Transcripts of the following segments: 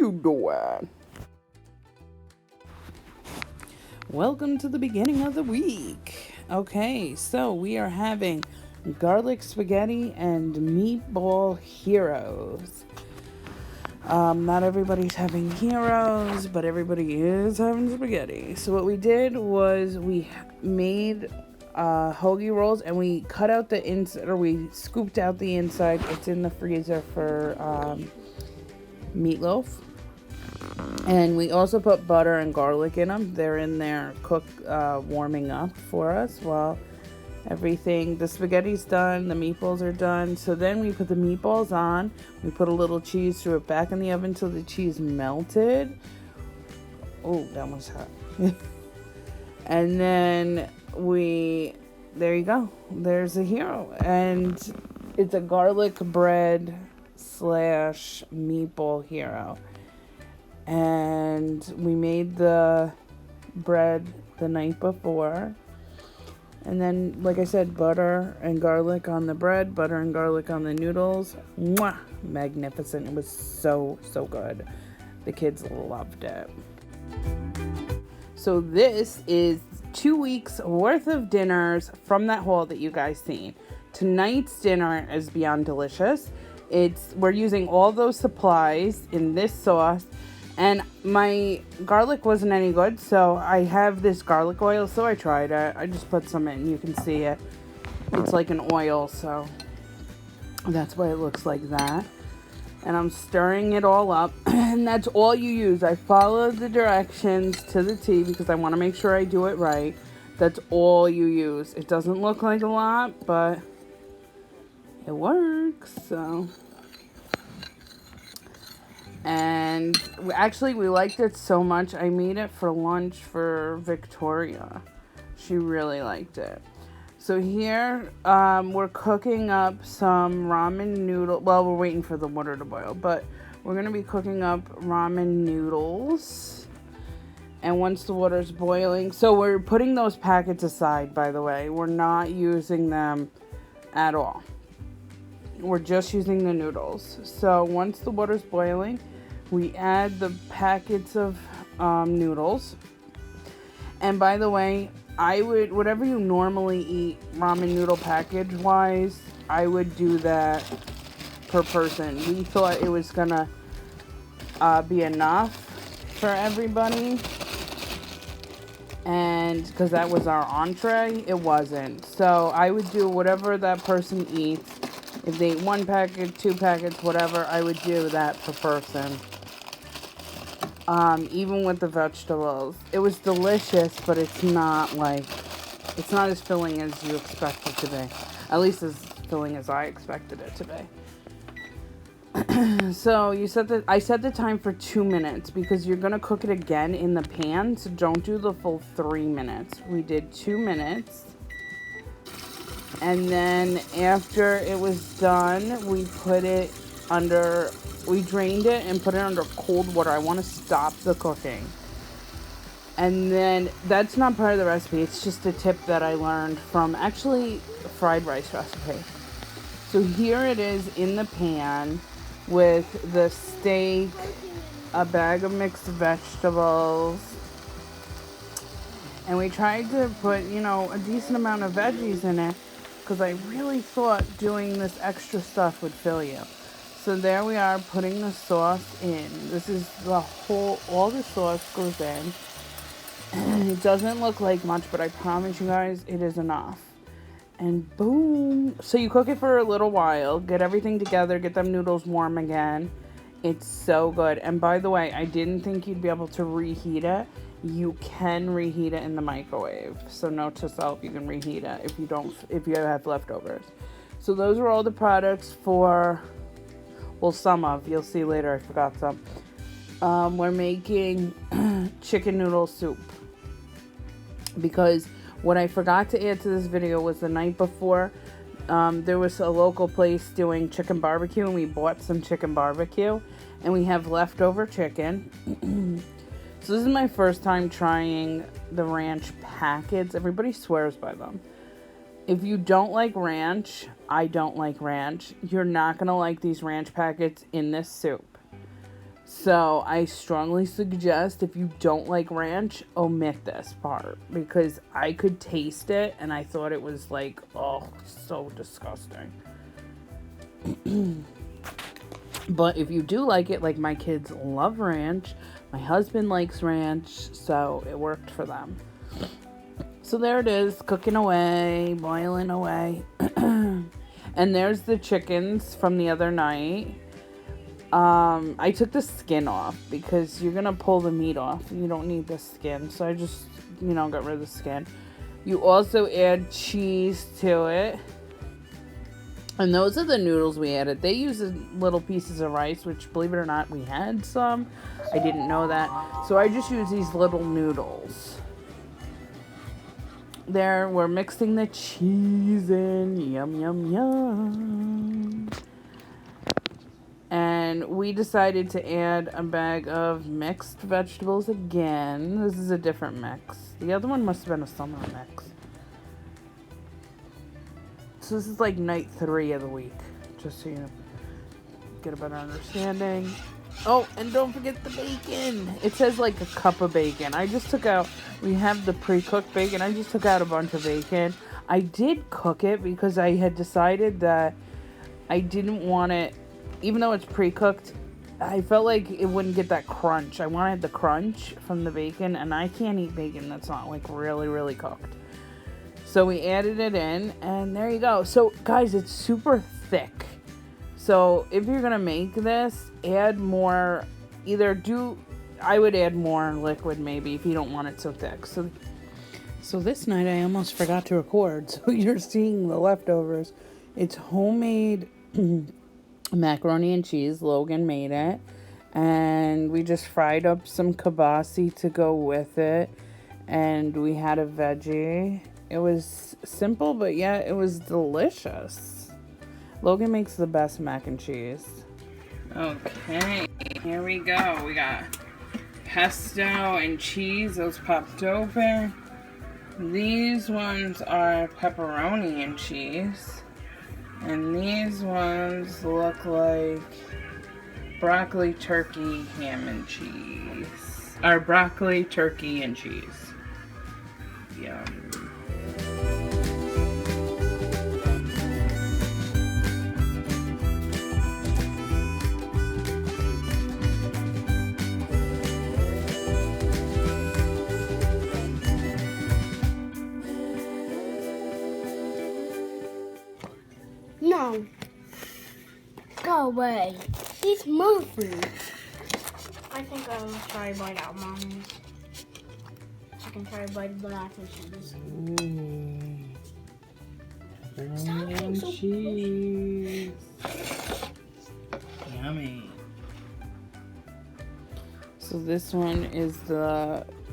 you doing? Welcome to the beginning of the week. Okay, so we are having garlic spaghetti and meatball heroes. Not everybody's having heroes, but everybody is having spaghetti. So what we did was we made hoagie rolls, and we cut out the inside, or we scooped out the inside. It's in the freezer for meatloaf. And we also put butter and garlic in them. They're in there warming up for us while the spaghetti's done, the meatballs are done. So then we put the meatballs on, we put a little cheese, threw it back in the oven till the cheese melted. Oh, that was hot. And then there you go. There's a hero. And it's a garlic bread / meatball hero. And we made the bread the night before. And then, like I said, butter and garlic on the bread, butter and garlic on the noodles. Mwah! Magnificent. It was so, so good. The kids loved it. So this is 2 weeks worth of dinners from that haul that you guys seen. Tonight's dinner is beyond delicious. We're using all those supplies in this sauce, and my garlic wasn't any good, so I have this garlic oil, so I tried it. I just put some in. You can see it. It's like an oil, so that's why it looks like that. And I'm stirring it all up, and that's all you use. I followed the directions to the T because I want to make sure I do it right. That's all you use. It doesn't look like a lot, but it works. So, and actually, we liked it so much, I made it for lunch for Victoria. She really liked it. So here, we're cooking up some ramen noodle. Well, we're waiting for the water to boil, but we're going to be cooking up ramen noodles. And once the water's boiling, so we're putting those packets aside, by the way. We're not using them at all. We're just using the noodles. So once the water's boiling, we add the packets of noodles. And by the way, whatever you normally eat ramen noodle package wise, I would do that per person. We thought it was gonna be enough for everybody, and because that was our entree, it wasn't. So I would do whatever that person eats. If they eat 1 packet, 2 packets, whatever, I would do that per person. Even with the vegetables. It was delicious, but it's not as filling as you expect it to be. At least as filling as I expected it to be. So I set the time for 2 minutes because you're going to cook it again in the pan, so don't do the full 3 minutes. We did 2 minutes. And then after it was done, we drained it and put it under cold water. I want to stop the cooking. And then that's not part of the recipe. It's just a tip that I learned from actually a fried rice recipe. So here it is in the pan with the steak, a bag of mixed vegetables. And we tried to put, a decent amount of veggies in it because I really thought doing this extra stuff would fill you. So there we are, putting the sauce in. This is all the sauce goes in. It doesn't look like much, but I promise you guys, it is enough. And boom. So you cook it for a little while, get everything together, get them noodles warm again. It's so good. And by the way, I didn't think you'd be able to reheat it. You can reheat it in the microwave. So note to self, you can reheat it if you have leftovers. So those are all the products for... Well, you'll see later, I forgot some. We're making chicken noodle soup. Because what I forgot to add to this video was the night before, there was a local place doing chicken barbecue, and we bought some chicken barbecue. And we have leftover chicken. So this is my first time trying the ranch packets. Everybody swears by them. If you don't like ranch, I don't like ranch. You're not going to like these ranch packets in this soup. So I strongly suggest, if you don't like ranch, omit this part, because I could taste it and I thought it was like, oh, so disgusting. But if you do like it, like my kids love ranch, my husband likes ranch, so it worked for them. So there it is, cooking away, boiling away. And there's the chickens from the other night. I took the skin off because you're gonna pull the meat off. You don't need the skin, so I just, got rid of the skin. You also add cheese to it. And those are the noodles we added. They use little pieces of rice, which, believe it or not, we had some. I didn't know that. So I just use these little noodles. There, we're mixing the cheese in. Yum, yum, yum. And we decided to add a bag of mixed vegetables again. This is a different mix. The other one must have been a summer mix. So this is like night 3 of the week, just so you get a better understanding. Oh, and don't forget the bacon. It says like a cup of bacon. I just took out, we have the pre-cooked bacon. I just took out a bunch of bacon. I did cook it because I had decided that I didn't want it, even though it's pre-cooked, I felt like it wouldn't get that crunch. I wanted the crunch from the bacon, and I can't eat bacon that's not like really, really cooked. So we added it in, and there you go. So, guys, it's super thick. So, if you're going to make this, add more, I would add more liquid maybe if you don't want it so thick. So this night I almost forgot to record. So you're seeing the leftovers. It's homemade macaroni and cheese. Logan made it. And we just fried up some kibasi to go with it. And we had a veggie. It was simple, but yeah, it was delicious. Logan makes the best mac and cheese. Okay, here we go. We got pesto and cheese. Those popped open. These ones are pepperoni and cheese. And these ones look like broccoli, turkey, ham and cheese. Or broccoli, turkey, and cheese. Yum. No. Go away. He's moving. I think I'll try to bite out Mommy's. I can try to bite it, but I think she's. Stop being so cheese. Yummy. So this one is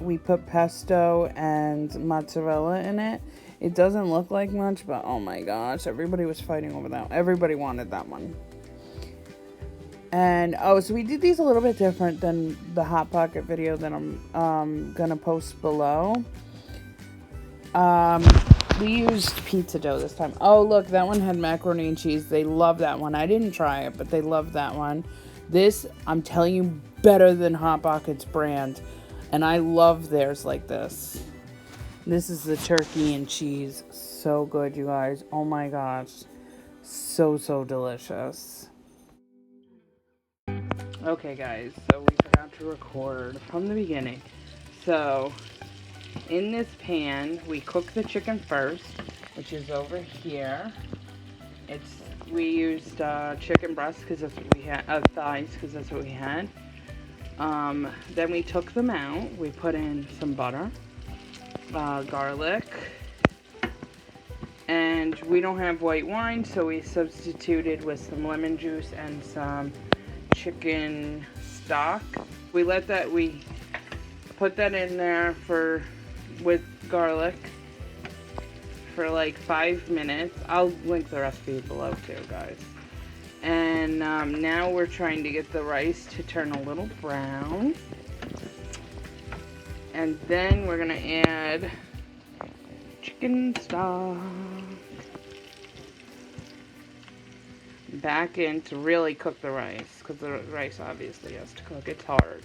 we put pesto and mozzarella in it. It doesn't look like much, but oh my gosh, everybody was fighting over that. Everybody wanted that one. And, so we did these a little bit different than the Hot Pocket video that I'm gonna post below. We used pizza dough this time. Oh, look, that one had macaroni and cheese. They love that one. I didn't try it, but they love that one. This, I'm telling you, better than Hot Pocket's brand. And I love theirs like this. This is the turkey and cheese. So good, you guys. Oh my gosh. So, so delicious. Okay, guys. So we forgot to record from the beginning. So, in this pan, we cook the chicken first, which is over here. We used chicken breasts because that's what we had, thighs because that's what we had. Then we took them out. We put in some butter. Garlic, and we don't have white wine, so we substituted with some lemon juice and some chicken stock. We put that in there with garlic for like 5 minutes. I'll link the recipe below too, guys. And now we're trying to get the rice to turn a little brown. And then we're going to add chicken stock. back in to really cook the rice, because the rice obviously has to cook. It's hard.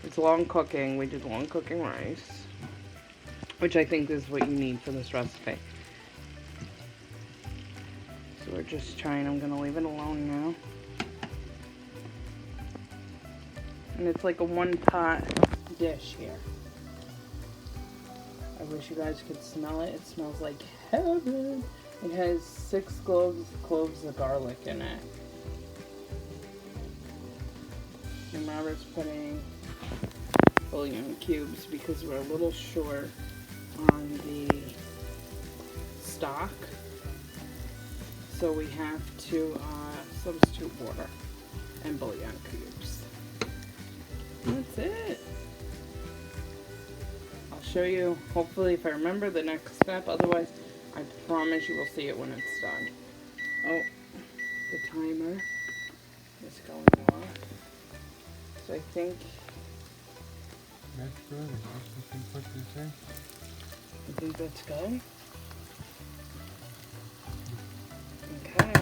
It's long cooking. We did long cooking rice, which I think is what you need for this recipe. So we're just trying. I'm going to leave it alone now. And it's like a one-pot dish here. I wish you guys could smell it. It smells like heaven. It has 6 cloves of garlic in it. And Robert's putting bouillon cubes because we're a little short on the stock. So we have to substitute water and bouillon cubes. That's it. I'll show you, hopefully, if I remember the next step. Otherwise, I promise you will see it when it's done. Oh, the timer is going off. So I think... That's good. I think that's good. Okay.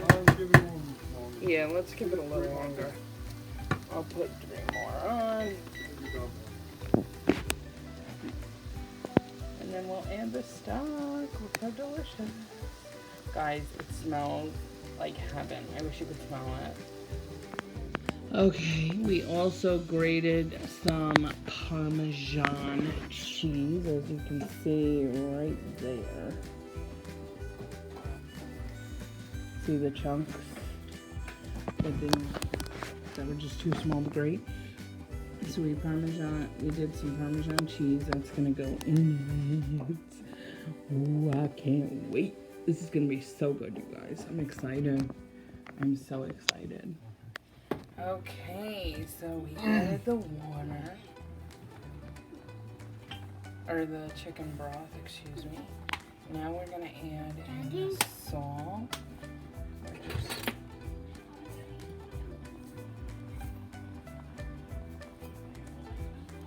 Yeah, let's give it a little longer. I'll put 3 more on. And then we'll add the stock. Look how delicious. Guys, it smells like heaven. I wish you could smell it. Okay, we also grated some Parmesan cheese, as you can see right there. See the chunks that were just too small to grate. So we did some Parmesan cheese. That's gonna go in it. Ooh, I can't wait. This is gonna be so good, you guys. I'm excited. I'm so excited. Okay, so we added the water. Or the chicken broth, excuse me. Now we're gonna add in the salt.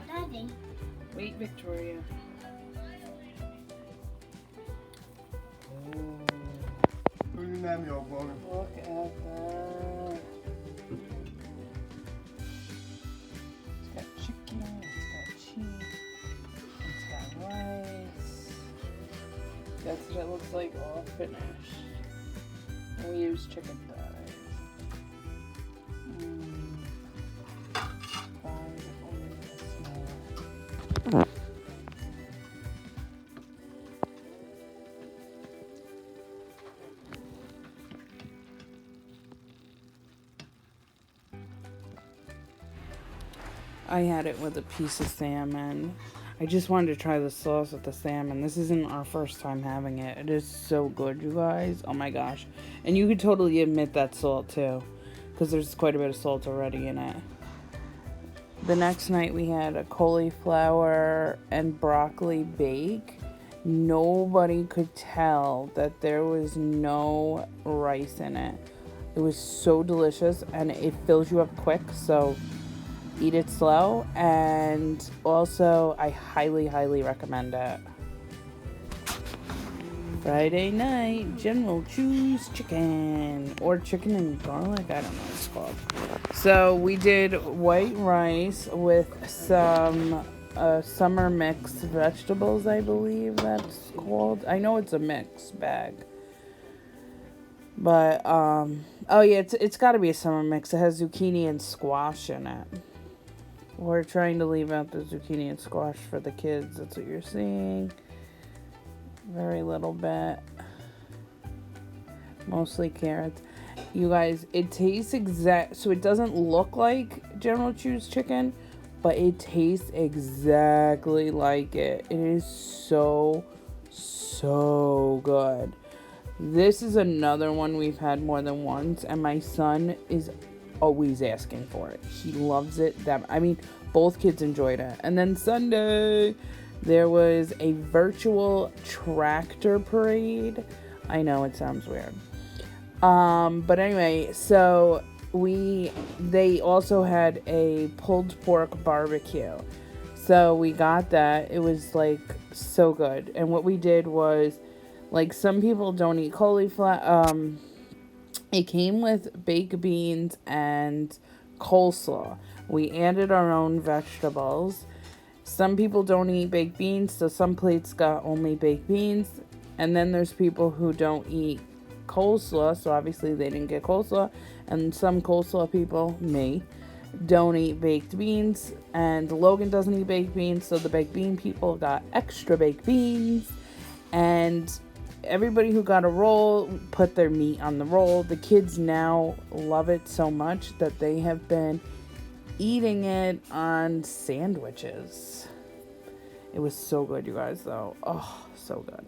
Daddy. Wait, Victoria. Look at that. Look at that. It's got chicken, it's got cheese, it's got rice. That's what it looks like all finished. And we use chicken thighs. I had it with a piece of salmon. I just wanted to try the sauce with the salmon. This isn't our first time having it. It is so good, you guys. Oh my gosh. And you could totally omit that salt too, because there's quite a bit of salt already in it. The next night we had a cauliflower and broccoli bake. Nobody could tell that there was no rice in it. It was so delicious, and it fills you up quick, so eat it slow. And also, I highly, highly recommend it. Friday night, General Choose chicken, or chicken and garlic, I don't know what it's called. So we did white rice with some summer mix vegetables, I believe that's called. I know it's a mix bag. But, oh yeah, it's got to be a summer mix. It has zucchini and squash in it. We're trying to leave out the zucchini and squash for the kids. That's what you're seeing. Very little bit. Mostly carrots. You guys, it tastes so it doesn't look like General Choose chicken, but it tastes exactly like it. It is so, so good. This is another one we've had more than once, and my son is always asking for it. He loves it. Both kids enjoyed it. And then Sunday, there was a virtual tractor parade. I know it sounds weird. But anyway, so they also had a pulled pork barbecue. So we got that. It was like so good. And what we did was, like, some people don't eat cauliflower. It came with baked beans and coleslaw. We added our own vegetables. Some people don't eat baked beans, so some plates got only baked beans. And then there's people who don't eat coleslaw, so obviously they didn't get coleslaw. And some coleslaw people, me, don't eat baked beans. And Logan doesn't eat baked beans, so the baked bean people got extra baked beans. And everybody who got a roll put their meat on the roll. The kids now love it so much that they have been eating it on sandwiches. It was so good, you guys, though. Oh, so good.